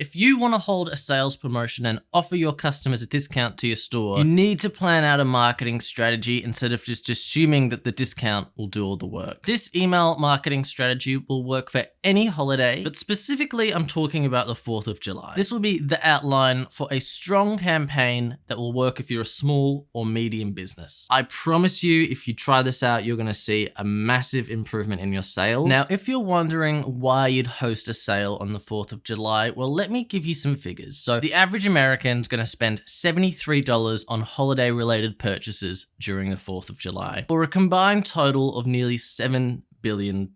If you want to hold a sales promotion and offer your customers a discount to your store, you need to plan out a marketing strategy instead of just assuming that the discount will do all the work. This email marketing strategy will work for any holiday, but specifically I'm talking about the 4th of July. This will be the outline for a strong campaign that will work if you're a small or medium business. I promise you, if you try this out, you're going to see a massive improvement in your sales. Now, if you're wondering why you'd host a sale on the 4th of July, well, let me give you some figures. So the average American's going to spend $73 on holiday-related purchases during the 4th of July, for a combined total of nearly $7 billion.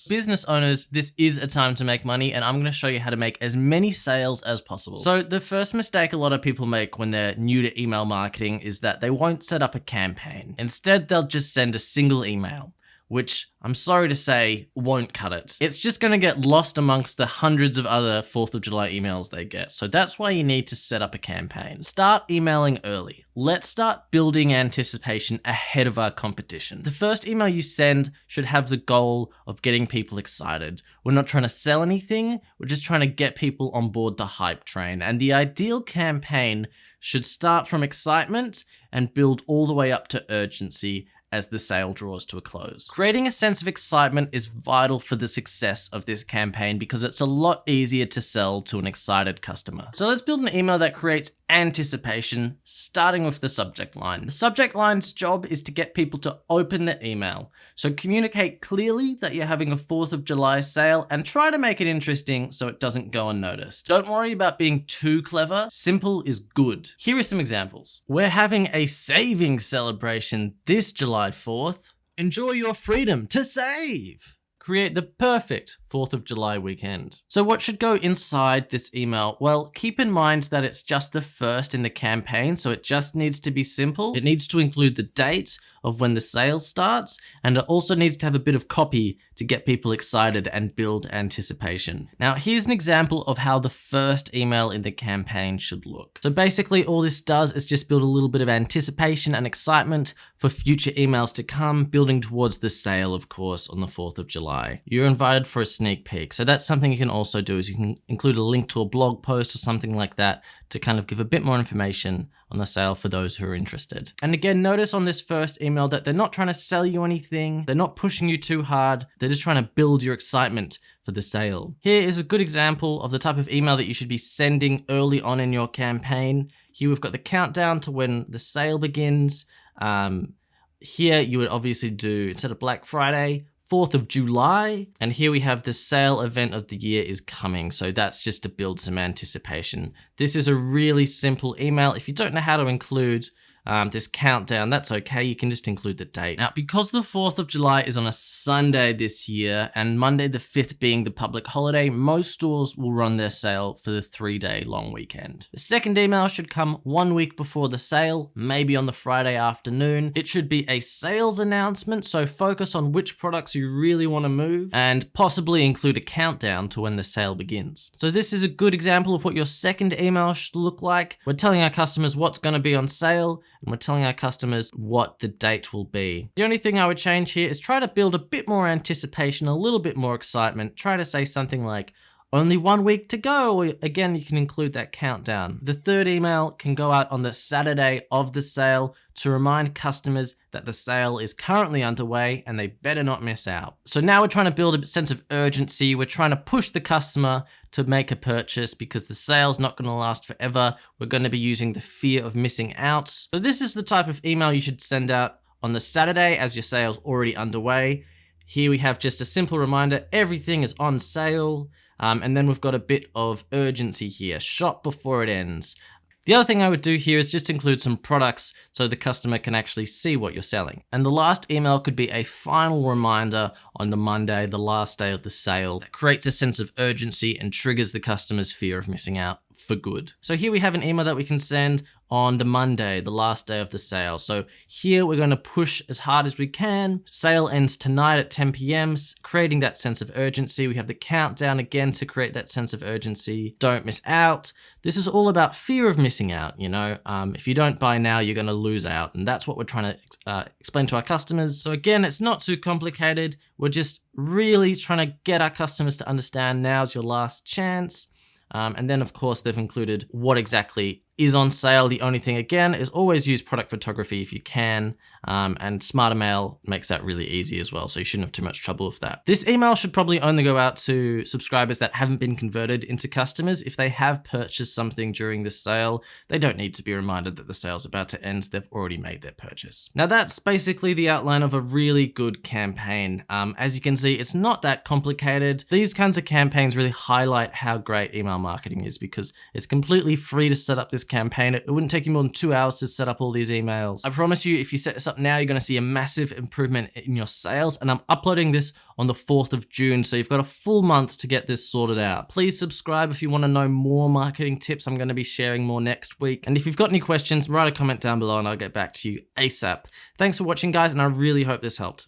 Business owners, this is a time to make money, and I'm going to show you how to make as many sales as possible. So the first mistake a lot of people make when they're new to email marketing is that they won't set up a campaign. Instead, they'll just send a single email, which I'm sorry to say won't cut it. It's just going to get lost amongst the hundreds of other 4th of July emails they get. So that's why you need to set up a campaign. Start emailing early. Let's start building anticipation ahead of our competition. The first email you send should have the goal of getting people excited. We're not trying to sell anything. We're just trying to get people on board the hype train. And the ideal campaign should start from excitement and build all the way up to urgency as the sale draws to a close. Creating a sense of excitement is vital for the success of this campaign because it's a lot easier to sell to an excited customer. So let's build an email that creates anticipation, starting with the subject line. The subject line's job is to get people to open the email. So communicate clearly that you're having a 4th of July sale and try to make it interesting so it doesn't go unnoticed. Don't worry about being too clever. Simple is good. Here are some examples. We're having a savings celebration this July 4th. Enjoy your freedom to save. Create the perfect 4th of July weekend. So what should go inside this email? Well, keep in mind that it's just the first in the campaign, so it just needs to be simple. It needs to include the date of when the sale starts, and it also needs to have a bit of copy to get people excited and build anticipation. Now, here's an example of how the first email in the campaign should look. So basically all this does is just build a little bit of anticipation and excitement for future emails to come, building towards the sale, of course, on the 4th of July. You're invited for a sneak peek. So that's something you can also do, is you can include a link to a blog post or something like that to kind of give a bit more information on the sale for those who are interested. And again, notice on this first email that they're not trying to sell you anything. They're not pushing you too hard. They're just trying to build your excitement for the sale. Here is a good example of the type of email that you should be sending early on in your campaign. Here we've got the countdown to when the sale begins. Here you would obviously do, instead of Black Friday, 4th of July. And here we have the sale event of the year is coming. So that's just to build some anticipation. This is a really simple email. If you don't know how to include this countdown, that's okay. You can just include the date. Now, because the 4th of July is on a Sunday this year and Monday the 5th being the public holiday, most stores will run their sale for the 3-day long weekend. The second email should come 1 week before the sale, maybe on the Friday afternoon. It should be a sales announcement, so focus on which products you really want to move and possibly include a countdown to when the sale begins. So this is a good example of what your second email should look like. We're telling our customers what's going to be on sale, and we're telling our customers what the date will be. The only thing I would change here is try to build a bit more anticipation, a little bit more excitement. Try to say something like, only 1 week to go. Or again, you can include that countdown. The third email can go out on the Saturday of the sale to remind customers that the sale is currently underway and they better not miss out. So now we're trying to build a sense of urgency. We're trying to push the customer to make a purchase because the sale's not going to last forever. We're going to be using the fear of missing out. So this is the type of email you should send out on the Saturday as your sale's already underway. Here we have just a simple reminder, everything is on sale. And then we've got a bit of urgency here, shop before it ends. The other thing I would do here is just include some products so the customer can actually see what you're selling. And the last email could be a final reminder on the Monday, the last day of the sale, that creates a sense of urgency and triggers the customer's fear of missing out for good. So here we have an email that we can send on the Monday, the last day of the sale. So here we're going to push as hard as we can. Sale ends tonight at 10 p.m., creating that sense of urgency. We have the countdown again to create that sense of urgency. Don't miss out. This is all about fear of missing out. You know, if you don't buy now, you're going to lose out. And that's what we're trying to explain to our customers. So again, it's not too complicated. We're just really trying to get our customers to understand now's your last chance. And then of course they've included what exactly is on sale. The only thing again is always use product photography if you can, and Smarter Mail makes that really easy as well, so you shouldn't have too much trouble with that. This email should probably only go out to subscribers that haven't been converted into customers. If they have purchased something during this sale, they don't need to be reminded that the sale's about to end. They've already made their purchase. Now that's basically the outline of a really good campaign. As you can see, it's not that complicated. These kinds of campaigns really highlight how great email marketing is because it's completely free to set up this campaign. It wouldn't take you more than 2 hours to set up all these emails. I promise you, if you set this up now, you're going to see a massive improvement in your sales. And I'm uploading this on the 4th of June, so you've got a full month to get this sorted out. Please subscribe if you want to know more marketing tips. I'm going to be sharing more next week. And if you've got any questions, write a comment down below and I'll get back to you ASAP. Thanks for watching, guys, and I really hope this helped.